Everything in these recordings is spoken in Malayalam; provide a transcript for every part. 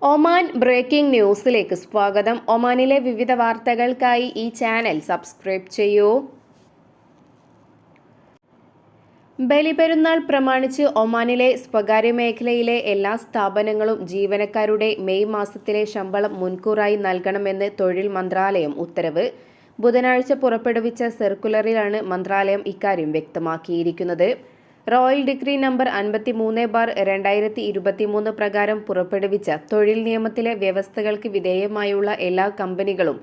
ഒമാൻ ബ്രേക്കിംഗ് ന്യൂസിലേക്ക് സ്വാഗതം. ഒമാനിലെ വിവിധ വാർത്തകൾക്കായി ഈ ചാനൽ സബ്സ്ക്രൈബ് ചെയ്യൂ. ബലിപെരുന്നാൾ പ്രമാണിച്ച് ഒമാനിലെ സ്വകാര്യ മേഖലയിലെ എല്ലാ സ്ഥാപനങ്ങളും ജീവനക്കാരുടെ മെയ് മാസത്തിലെ ശമ്പളം മുൻകൂറായി നൽകണമെന്ന് തൊഴിൽ മന്ത്രാലയം ഉത്തരവ്. ബുധനാഴ്ച പുറപ്പെടുവിച്ച സർക്കുലറിലാണ് മന്ത്രാലയം ഇക്കാര്യം വ്യക്തമാക്കിയിരിക്കുന്നത്. റോയൽ ഡിഗ്രി നമ്പർ 53/2023 പ്രകാരം പുറപ്പെടുവിച്ച തൊഴിൽ നിയമത്തിലെ വ്യവസ്ഥകൾക്ക് വിധേയമായുള്ള എല്ലാ കമ്പനികളും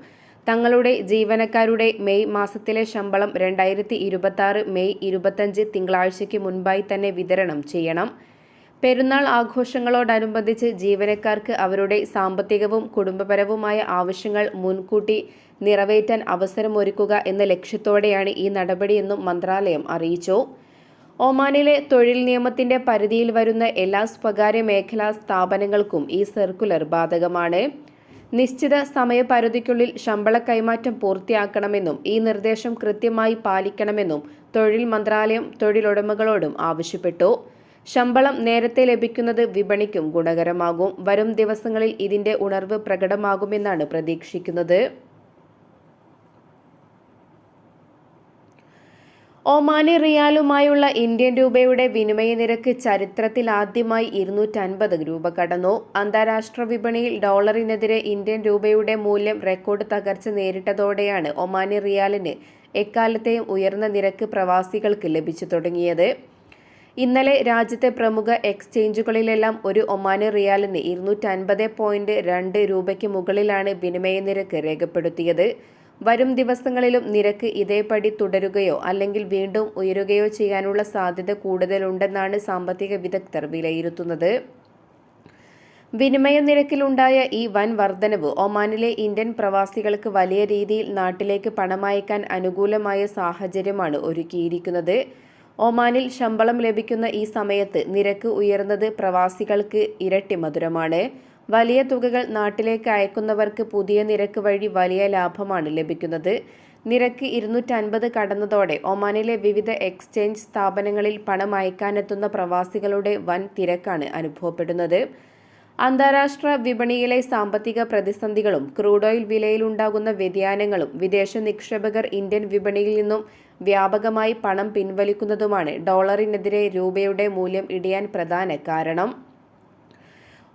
തങ്ങളുടെ ജീവനക്കാരുടെ മെയ് മാസത്തിലെ ശമ്പളം 2026 മെയ് 25 തിങ്കളാഴ്ചയ്ക്ക് മുൻപായി തന്നെ വിതരണം ചെയ്യണം. പെരുന്നാൾ ആഘോഷങ്ങളോടനുബന്ധിച്ച് ജീവനക്കാർക്ക് അവരുടെ സാമ്പത്തികവും കുടുംബപരവുമായ ആവശ്യങ്ങൾ മുൻകൂട്ടി നിറവേറ്റാൻ അവസരമൊരുക്കുക എന്ന ലക്ഷ്യത്തോടെയാണ് ഈ നടപടിയെന്നും മന്ത്രാലയം അറിയിച്ചു. ഒമാനിലെ തൊഴിൽ നിയമത്തിന്റെ പരിധിയിൽ വരുന്ന എല്ലാ സ്വകാര്യ മേഖലാ സ്ഥാപനങ്ങൾക്കും ഈ സർക്കുലർ ബാധകമാണ്. നിശ്ചിത സമയപരിധിക്കുള്ളിൽ ശമ്പള കൈമാറ്റം പൂർത്തിയാക്കണമെന്നും ഈ നിർദ്ദേശം കൃത്യമായി പാലിക്കണമെന്നും തൊഴിൽ മന്ത്രാലയം തൊഴിലുടമകളോടും ആവശ്യപ്പെട്ടു. ശമ്പളം നേരത്തെ ലഭിക്കുന്നത് വിപണിക്കും ഗുണകരമാകും. വരും ദിവസങ്ങളിൽ ഇതിന്റെ ഉണർവ് പ്രകടമാകുമെന്നാണ് പ്രതീക്ഷിക്കുന്നത്. ഒമാനി റിയാലുമായുള്ള ഇന്ത്യൻ രൂപയുടെ വിനിമയ നിരക്ക് ചരിത്രത്തിലാദ്യമായി 250 രൂപ കടന്നു. അന്താരാഷ്ട്ര വിപണിയിൽ ഡോളറിനെതിരെ ഇന്ത്യൻ രൂപയുടെ മൂല്യം റെക്കോർഡ് തകർച്ച നേരിട്ടതോടെയാണ് ഒമാനി റിയാലിന് എക്കാലത്തെയും ഉയർന്ന നിരക്ക് പ്രവാസികൾക്ക് ലഭിച്ചു തുടങ്ങിയത്. ഇന്നലെ രാജ്യത്തെ പ്രമുഖ എക്സ്ചേഞ്ചുകളിലെല്ലാം ഒരു ഒമാനി റിയാലിന് 250.2 രൂപയ്ക്ക് മുകളിലാണ് വിനിമയ നിരക്ക് രേഖപ്പെടുത്തിയത്. വരും ദിവസങ്ങളിലും നിരക്ക് ഇതേപടി തുടരുകയോ അല്ലെങ്കിൽ വീണ്ടും ഉയരുകയോ ചെയ്യാനുള്ള സാധ്യത കൂടുതലുണ്ടെന്നാണ് സാമ്പത്തിക വിദഗ്ധർ വിലയിരുത്തുന്നത്. വിനിമയ നിരക്കിലുണ്ടായ ഈ വൻ വർധനവ് ഒമാനിലെ ഇന്ത്യൻ പ്രവാസികൾക്ക് വലിയ രീതിയിൽ നാട്ടിലേക്ക് പണമയക്കാൻ അനുകൂലമായ സാഹചര്യമാണ് ഒരുക്കിയിരിക്കുന്നത്. ഒമാനിൽ ശമ്പളം ലഭിക്കുന്ന ഈ സമയത്ത് നിരക്ക് ഉയർന്നത് പ്രവാസികൾക്ക് ഇരട്ടി മധുരമാണ്. വലിയ തുകകൾ നാട്ടിലേക്ക് അയക്കുന്നവർക്ക് പുതിയ നിരക്ക് വഴി വലിയ ലാഭമാണ് ലഭിക്കുന്നത്. നിരക്ക് 250 കടന്നതോടെ ഒമാനിലെ വിവിധ എക്സ്ചേഞ്ച് സ്ഥാപനങ്ങളിൽ പണം അയക്കാനെത്തുന്ന പ്രവാസികളുടെ വൻ തിരക്കാണ് അനുഭവപ്പെടുന്നത്. അന്താരാഷ്ട്ര വിപണിയിലെ സാമ്പത്തിക പ്രതിസന്ധികളും ക്രൂഡ് ഓയിൽ വിലയിലുണ്ടാകുന്ന വ്യതിയാനങ്ങളും വിദേശ നിക്ഷേപകർ ഇന്ത്യൻ വിപണിയിൽ നിന്നും വ്യാപകമായി പണം പിൻവലിക്കുന്നതുമാണ് ഡോളറിനെതിരെ രൂപയുടെ മൂല്യം ഇടിയാൻ പ്രധാന കാരണം.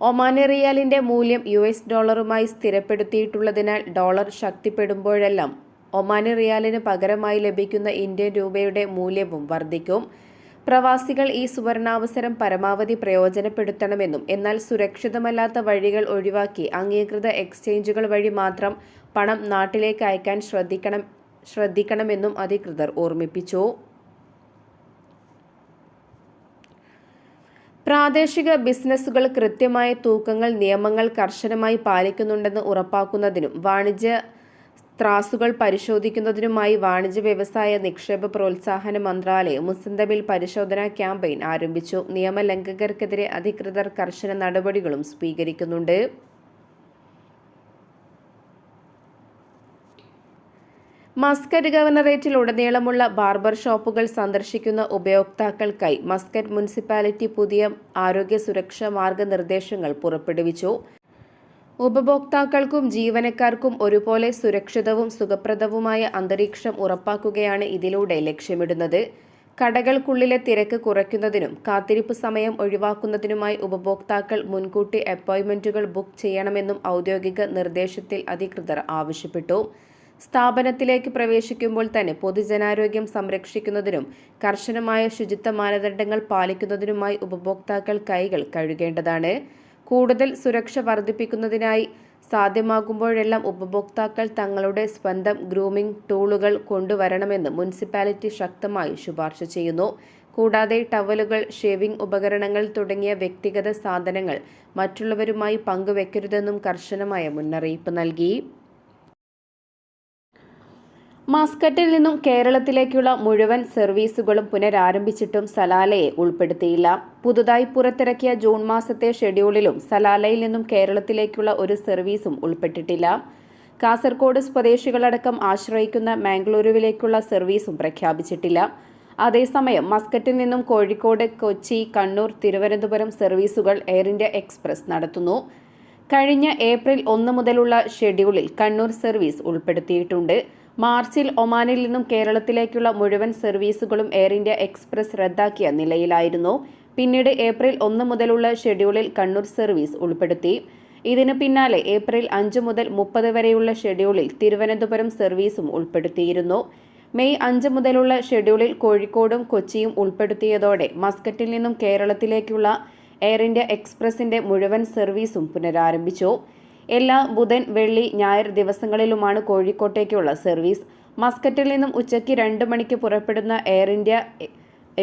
ഒമാനി റിയാലിന്റെ മൂല്യം US ഡോളറുമായി സ്ഥിരപ്പെടുത്തിയിട്ടുള്ളതിനാൽ ഡോളർ ശക്തിപ്പെടുമ്പോഴെല്ലാം ഒമാനി റിയാലിന് പകരമായി ലഭിക്കുന്ന ഇന്ത്യൻ രൂപയുടെ മൂല്യവും വർദ്ധിക്കും. പ്രവാസികൾ ഈ സുവർണാവസരം പരമാവധി പ്രയോജനപ്പെടുത്തണമെന്നും എന്നാൽ സുരക്ഷിതമല്ലാത്ത വഴികൾ ഒഴിവാക്കി അംഗീകൃത എക്സ്ചേഞ്ചുകൾ വഴി മാത്രം പണം നാട്ടിലേക്ക് അയക്കാൻ ശ്രദ്ധിക്കണമെന്നും അധികൃതർ ഓർമ്മിപ്പിച്ചു. പ്രാദേശിക ബിസിനസ്സുകൾ കൃത്യമായ തൂക്കങ്ങൾ നിയമങ്ങൾ കർശനമായി പാലിക്കുന്നുണ്ടെന്ന് ഉറപ്പാക്കുന്നതിനും വാണിജ്യ ത്രാസുകൾ പരിശോധിക്കുന്നതിനുമായി വാണിജ്യ വ്യവസായ നിക്ഷേപ പ്രോത്സാഹന മന്ത്രാലയം മുസന്തമിൽ പരിശോധനാ ക്യാമ്പയിൻ ആരംഭിച്ചു. നിയമലംഘകർക്കെതിരെ അധികൃതർ കർശന നടപടികളും സ്വീകരിക്കുന്നുണ്ട്. മസ്കറ്റ് ഗവർണറേറ്റിൽ ഉടനീളമുള്ള ബാർബർ ഷോപ്പുകൾ സന്ദർശിക്കുന്ന ഉപയോക്താക്കൾക്കായി മസ്കറ്റ് മുനിസിപ്പാലിറ്റി പുതിയ ആരോഗ്യ സുരക്ഷാ മാർഗനിർദ്ദേശങ്ങൾ പുറപ്പെടുവിച്ചു. ഉപഭോക്താക്കൾക്കും ജീവനക്കാർക്കും ഒരുപോലെ സുരക്ഷിതവും സുഖപ്രദവുമായ അന്തരീക്ഷം ഉറപ്പാക്കുകയാണ് ഇതിലൂടെ ലക്ഷ്യമിടുന്നത്. കടകൾക്കുള്ളിലെ തിരക്ക് കുറയ്ക്കുന്നതിനും കാത്തിരിപ്പ് സമയം ഒഴിവാക്കുന്നതിനുമായി ഉപഭോക്താക്കൾ മുൻകൂട്ടി അപ്പോയിന്റ്മെന്റുകൾ ബുക്ക് ചെയ്യണമെന്നും ഔദ്യോഗിക നിർദ്ദേശത്തിൽ അധികൃതർ ആവശ്യപ്പെട്ടു. സ്ഥാപനത്തിലേക്ക് പ്രവേശിക്കുമ്പോൾ തന്നെ പൊതുജനാരോഗ്യം സംരക്ഷിക്കുന്നതിനും കർശനമായ ശുചിത്വ മാനദണ്ഡങ്ങൾ പാലിക്കുന്നതിനുമായി ഉപഭോക്താക്കൾ കൈകൾ കഴുകേണ്ടതാണ്. കൂടുതൽ സുരക്ഷ വർദ്ധിപ്പിക്കുന്നതിനായി സാധ്യമാകുമ്പോഴെല്ലാം ഉപഭോക്താക്കൾ തങ്ങളുടെ സ്വന്തം ഗ്രൂമിംഗ് ടൂളുകൾ കൊണ്ടുവരണമെന്ന് മുനിസിപ്പാലിറ്റി ശക്തമായി ശുപാർശ ചെയ്യുന്നു. കൂടാതെ ടവലുകൾ, ഷേവിംഗ് ഉപകരണങ്ങൾ തുടങ്ങിയ വ്യക്തിഗത സാധനങ്ങൾ മറ്റുള്ളവരുമായി പങ്കുവെക്കരുതെന്നും കർശനമായ മുന്നറിയിപ്പ് നൽകി. മസ്കറ്റിൽ നിന്നും കേരളത്തിലേക്കുള്ള മുഴുവൻ സർവീസുകളും പുനരാരംഭിച്ചിട്ടും സലാലയെ ഉൾപ്പെടുത്തിയില്ല. പുതുതായി പുറത്തിറക്കിയ ജൂൺ മാസത്തെ ഷെഡ്യൂളിലും സലാലയിൽ നിന്നും കേരളത്തിലേക്കുള്ള ഒരു സർവീസും ഉൾപ്പെട്ടിട്ടില്ല. കാസർഗോഡ് സ്വദേശികളടക്കം ആശ്രയിക്കുന്ന മാംഗ്ലൂരുവിലേക്കുള്ള സർവീസും പ്രഖ്യാപിച്ചിട്ടില്ല. അതേസമയം മസ്കറ്റിൽ നിന്നും കോഴിക്കോട്, കൊച്ചി, കണ്ണൂർ, തിരുവനന്തപുരം സർവീസുകൾ എയർ ഇന്ത്യ എക്സ്പ്രസ് നടത്തുന്നു. കഴിഞ്ഞ ഏപ്രിൽ 1 മുതലുള്ള ഷെഡ്യൂളിൽ കണ്ണൂർ സർവീസ് ഉൾപ്പെടുത്തിയിട്ടുണ്ട്. മാർച്ചിൽ ഒമാനിൽ നിന്നും കേരളത്തിലേക്കുള്ള മുഴുവൻ സർവീസുകളും എയർ ഇന്ത്യ എക്സ്പ്രസ് റദ്ദാക്കിയ നിലയിലായിരുന്നു. പിന്നീട് ഏപ്രിൽ 1 മുതലുള്ള ഷെഡ്യൂളിൽ കണ്ണൂർ സർവീസ് ഉൾപ്പെടുത്തി. ഇതിന് പിന്നാലെ ഏപ്രിൽ 5 മുതൽ 30 വരെയുള്ള ഷെഡ്യൂളിൽ തിരുവനന്തപുരം സർവീസും ഉൾപ്പെടുത്തിയിരുന്നു. മെയ് 5 മുതലുള്ള ഷെഡ്യൂളിൽ കോഴിക്കോടും കൊച്ചിയും ഉൾപ്പെടുത്തിയതോടെ മസ്കറ്റിൽ നിന്നും കേരളത്തിലേക്കുള്ള എയർ ഇന്ത്യ എക്സ്പ്രസിന്റെ മുഴുവൻ സർവീസും പുനരാരംഭിച്ചു. എല്ലാ ബുധൻ, വെള്ളി, ഞായർ ദിവസങ്ങളിലുമാണ് കോഴിക്കോട്ടേക്കുള്ള സർവീസ്. മസ്കറ്റിൽ നിന്നും ഉച്ചയ്ക്ക് 2 മണിക്ക് പുറപ്പെടുന്ന എയർ ഇന്ത്യ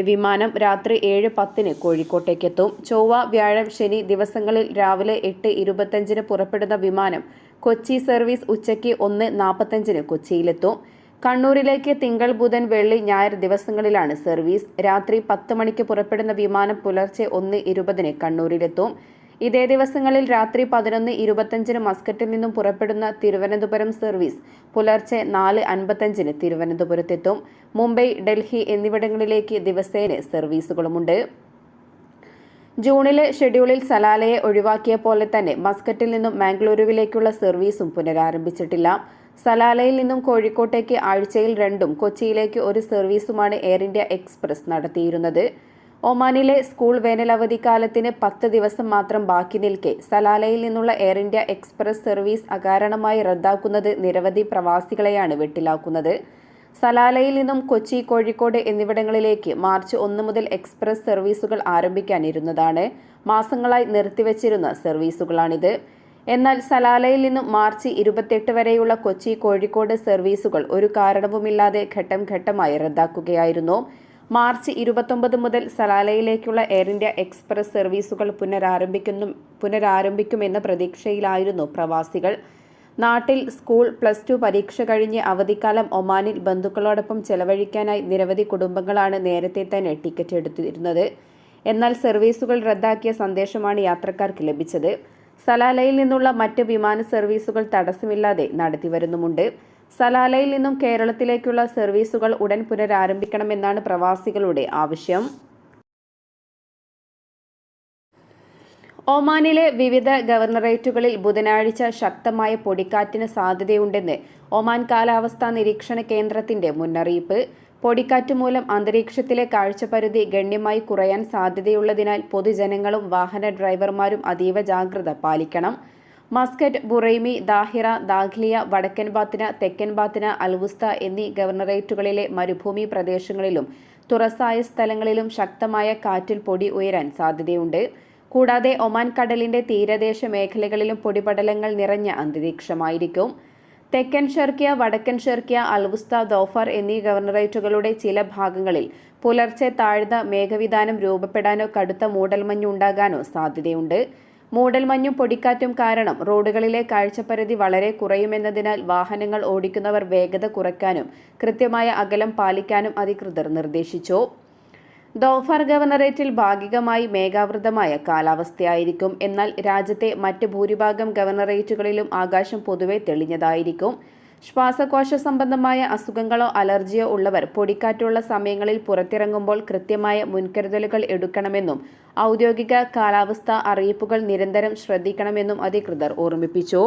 വിമാനം രാത്രി 7:10 കോഴിക്കോട്ടേക്കെത്തും. ചൊവ്വ, വ്യാഴം, ശനി ദിവസങ്ങളിൽ രാവിലെ 8:25 പുറപ്പെടുന്ന വിമാനം കൊച്ചി സർവീസ് ഉച്ചയ്ക്ക് 1:45 കൊച്ചിയിലെത്തും. കണ്ണൂരിലേക്ക് തിങ്കൾ, ബുധൻ, വെള്ളി, ഞായർ ദിവസങ്ങളിലാണ് സർവീസ്. രാത്രി 10 മണിക്ക് പുറപ്പെടുന്ന വിമാനം പുലർച്ചെ 1:20 കണ്ണൂരിലെത്തും. ഇതേ ദിവസങ്ങളിൽ രാത്രി 11:25 മസ്കറ്റിൽ നിന്നും പുറപ്പെടുന്ന തിരുവനന്തപുരം സർവീസ് പുലർച്ചെ 4:55 തിരുവനന്തപുരത്തെത്തും. മുംബൈ, ഡൽഹി എന്നിവിടങ്ങളിലേക്ക് ദിവസേന സർവീസുകളുമുണ്ട്. ജൂണിലെ ഷെഡ്യൂളിൽ സലാലയെ ഒഴിവാക്കിയ പോലെ തന്നെ മസ്കറ്റിൽ നിന്നും മാംഗ്ലൂരുവിലേക്കുള്ള സർവീസും പുനരാരംഭിച്ചിട്ടില്ല. സലാലയിൽ നിന്നും കോഴിക്കോട്ടേക്ക് ആഴ്ചയിൽ 2ഉം കൊച്ചിയിലേക്ക് 1 സർവീസുമാണ് എയർ ഇന്ത്യ എക്സ്പ്രസ് നടത്തിയിരുന്നത്. ഒമാനിലെ സ്കൂൾ വേനലവധിക്കാലത്തിന് 10 ദിവസം മാത്രം ബാക്കി നിൽക്കെ സലാലയിൽ നിന്നുള്ള എയർ ഇന്ത്യ എക്സ്പ്രസ് സർവീസ് അകാരണമായി റദ്ദാക്കുന്നത് നിരവധി പ്രവാസികളെയാണ് വെട്ടിലാക്കുന്നത്. സലാലയിൽ നിന്നും കൊച്ചി, കോഴിക്കോട് എന്നിവിടങ്ങളിലേക്ക് മാർച്ച് 1 മുതൽ എക്സ്പ്രസ് സർവീസുകൾ ആരംഭിക്കാനിരുന്നതാണ്. മാസങ്ങളായി നിർത്തിവച്ചിരുന്ന സർവീസുകളാണിത്. എന്നാൽ സലാലയിൽ നിന്നും മാർച്ച് 28 വരെയുള്ള കൊച്ചി, കോഴിക്കോട് സർവീസുകൾ ഒരു കാരണവുമില്ലാതെ ഘട്ടം ഘട്ടമായി റദ്ദാക്കുകയായിരുന്നു. മാർച്ച് 29 മുതൽ സലാലയിലേക്കുള്ള എയർ ഇന്ത്യ എക്സ്പ്രസ് സർവീസുകൾ പുനരാരംഭിക്കുമെന്ന പ്രതീക്ഷയിലായിരുന്നു പ്രവാസികൾ. നാട്ടിൽ സ്കൂൾ, +2 പരീക്ഷ കഴിഞ്ഞ് അവധിക്കാലം ഒമാനിൽ ബന്ധുക്കളോടൊപ്പം ചെലവഴിക്കാനായി നിരവധി കുടുംബങ്ങളാണ് നേരത്തെ തന്നെ ടിക്കറ്റ് എടുത്തിരുന്നത്. എന്നാൽ സർവീസുകൾ റദ്ദാക്കിയ സന്ദേശമാണ് യാത്രക്കാർക്ക് ലഭിച്ചത്. സലാലയിൽ നിന്നുള്ള മറ്റ് വിമാന സർവീസുകൾ തടസ്സമില്ലാതെ നടത്തിവരുന്നുമുണ്ട്. സലാലയിൽ നിന്നും കേരളത്തിലേക്കുള്ള സർവീസുകൾ ഉടൻ പുനരാരംഭിക്കണമെന്നാണ് പ്രവാസികളുടെ ആവശ്യം. ഒമാനിലെ വിവിധ ഗവർണറേറ്റുകളിൽ ബുധനാഴ്ച ശക്തമായ പൊടിക്കാറ്റിന് സാധ്യതയുണ്ടെന്ന് ഒമാൻ കാലാവസ്ഥാ നിരീക്ഷണ കേന്ദ്രത്തിന്റെ മുന്നറിയിപ്പ്. പൊടിക്കാറ്റ് മൂലം അന്തരീക്ഷത്തിലെ കാഴ്ചപരിധി ഗണ്യമായി കുറയാൻ സാധ്യതയുള്ളതിനാൽ പൊതുജനങ്ങളും വാഹന ഡ്രൈവർമാരും അതീവ ജാഗ്രത പാലിക്കണം. മസ്കറ്റ്, ബുറൈമി, ദാഹിറ, ദാഖ്ലിയ, വടക്കൻ ബാത്തിന, തെക്കൻ ബാത്തിന, അൽവുസ്ത എന്നീ ഗവർണറേറ്റുകളിലെ മരുഭൂമി പ്രദേശങ്ങളിലും തുറസായ സ്ഥലങ്ങളിലും ശക്തമായ കാറ്റിൽ പൊടി ഉയരാൻ സാധ്യതയുണ്ട്. കൂടാതെ ഒമാൻ കടലിന്റെ തീരദേശ മേഖലകളിലും പൊടിപടലങ്ങൾ നിറഞ്ഞ അന്തരീക്ഷമായിരിക്കും. തെക്കൻ ഷെർക്കിയ, വടക്കൻ ഷെർക്കിയ, അൽവുസ്ത, ദോഫർ എന്നീ ഗവർണറേറ്റുകളുടെ ചില ഭാഗങ്ങളിൽ പുലർച്ചെ താഴ്ന്ന മേഘവിതാനം രൂപപ്പെടാനോ കടുത്ത മൂടൽമഞ്ഞുണ്ടാകാനോ സാധ്യതയുണ്ട്. മൂടൽമഞ്ഞും പൊടിക്കാറ്റും കാരണം റോഡുകളിലെ കാഴ്ചപരിധി വളരെ കുറയുമെന്നതിനാൽ വാഹനങ്ങൾ ഓടിക്കുന്നവർ വേഗത കുറയ്ക്കാനും കൃത്യമായ അകലം പാലിക്കാനും അധികൃതർ നിർദ്ദേശിച്ചു. ദോഫർ ഗവർണറേറ്റിൽ ഭാഗികമായി മേഘാവൃതമായ കാലാവസ്ഥയായിരിക്കും. എന്നാൽ രാജ്യത്തെ മറ്റ് ഭൂരിഭാഗം ഗവർണറേറ്റുകളിലും ആകാശം പൊതുവെ തെളിഞ്ഞതായിരിക്കും. ശ്വാസകോശ സംബന്ധമായ അസുഖങ്ങളോ അലർജിയോ ഉള്ളവർ പൊടിക്കാറ്റുള്ള സമയങ്ങളിൽ പുറത്തിറങ്ങുമ്പോൾ കൃത്യമായ മുൻകരുതലുകൾ എടുക്കണമെന്നും ഔദ്യോഗിക കാലാവസ്ഥാ അറിയിപ്പുകൾ നിരന്തരം ശ്രദ്ധിക്കണമെന്നും അധികൃതർ ഓർമ്മിപ്പിച്ചു.